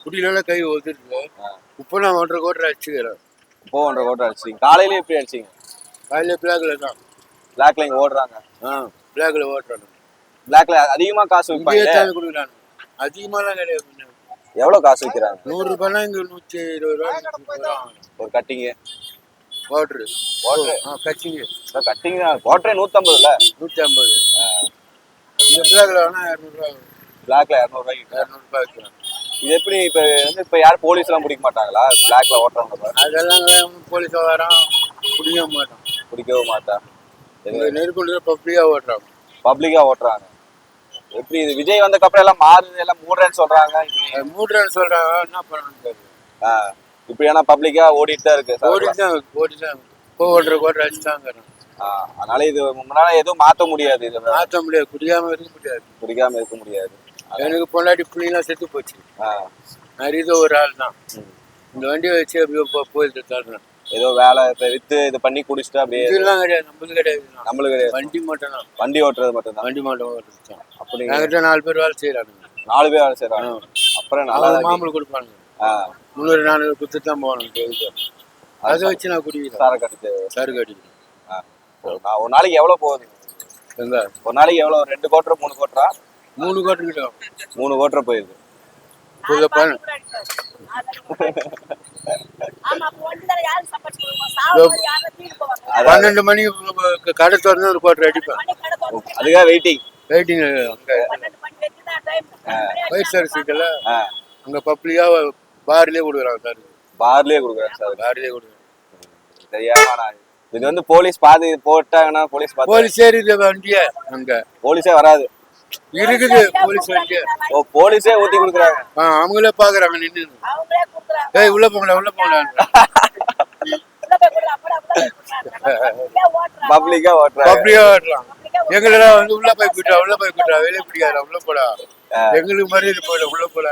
குடியில கை ஒதுருக்கு. இப்போ நான் 1.5 கோட்டை அடிச்சுக்கிறேன். இப்போ 1.5 கோட்டை அடிச்சிங்க. காலையில எப்படி அடிச்சிங்க? காலையில பிளாக்ல தான். பிளாக்ல இங்க ஓடுறாங்க. பிளாக்ல ஓட்டுறாங்க. பிளாக்ல அதிகமா காசு விற்பாங்க. கொடுக்குறாங்க. அதிகமாலாம் கிடையாது. எவ்வளவு காசு விற்கிறாங்க? 100 ரூபாய்னா இங்க 120 ரூபா ஒரு கட்டிங். Water cutting. கட்டிங் வாட்டரே 150 இல்ல? 150. இந்த பிளாக்ல வேணா 200 ரூபா. பிளாக்ல 200 ரூபாய்க்கு. 200 ரூபாய்க்கு. இது எப்படி இப்ப யாரும் போலீஸ் எல்லாம் பிடிக்க மாட்டாங்களா பிளாக்ல ஓட்டுறவங்க? அதெல்லாம் போலீஸ் வரான் பிடிக்கவே மாட்டான். நெருக்குள்ள பப்ளிக்கா ஓட்டுறாங்க. பப்ளிக்கா ஓட்டுறாங்க. எப்படி இது விஜய் வந்ததுக்கு அப்புறம் எல்லாம் மாறுது, எல்லாம் மூடுறேன்னு சொல்றாங்க. மூடுறேன்னு சொல்றாங்க. என்ன பண்ணணும்? இப்படி ஏன்னா பப்ளிக்கா ஓடிட்டு தான் இருக்கு. ஓடிதான் 1.5 கோட்டை அடிச்சுட்டாங்க. அதனால இது முன்னால எதுவும் மாத்த முடியாது. இது மாத்த முடியாது. குடிக்காம இருக்க முடியாது. எனக்கு பொண்டாட்டி பிள்ளைங்களாம் செத்து போச்சு. நிறைய ஒரு ஆள் தான். இந்த வண்டியை வச்சு அப்படியே போயிட்டு தள்ளுறேன். ஏதோ வேலை வித்து இது பண்ணி குடிச்சிட்டு அப்படியே. இதெல்லாம் கிடையாது. நம்மளுக்கு கிடையாது. வண்டி மட்டும் தான். வண்டி ஓட்டுறது மட்டும் தான். வண்டி மட்டும் ஓட்டுறது. அப்படி என்கிட்ட 4 பேர் வேலை செய்யறாங்க. 4 பேர் வேலை செய்யறாங்க. அப்புறம் நல்லா மாமூல் கொடுப்பாங்க. 300-400 கொடுத்து தான் போகணும். அதை வச்சு நான் குடிக்கிறேன். சரக்கு அடிக்கிறேன். நான் ஒரு நாளைக்கு எவ்வளவு போகுது? ஒரு நாளைக்கு எவ்வளவு? 2 கோட்டரை 3 கோட்டரா? 3 கோட்டர் கிட்ட. 3 கோட்டரை போயிருது. 12 மணிக்கு கடை திறந்து 1 கோட்டர் அடிப்பேன். அதுக்காக வெயிட்டிங். அங்க வயிறு சர்வீஸ் இருக்குல்ல, அங்க பப்ளிக்கா பார்லயே கொடுக்குறாங்க சார். பார்லயே கொடுக்குறாங்க சார். பார்லயே கொடுக்குறாங்க. தெரியாம இது வந்து போலீஸ் போட்டாங்கன்னா போலீஸ் ஏறிது வண்டியே. அங்க போலீஸே வராது. இருக்குது போலீஸ் வண்டியே. போலீஸே ஊத்தி கொடுக்குறாங்க. அவங்களே பாக்குறாங்க நின்று. ஏய் உள்ள போங்கடா பப்ளிக்கா ஓட்டுறான். எங்களெல்லாம் வந்து உள்ள போய் கூட்டா வெளியே பிடிக்காது. உள்ள போடா. எங்களுக்கு மரியாதை போயிட உள்ள போடா.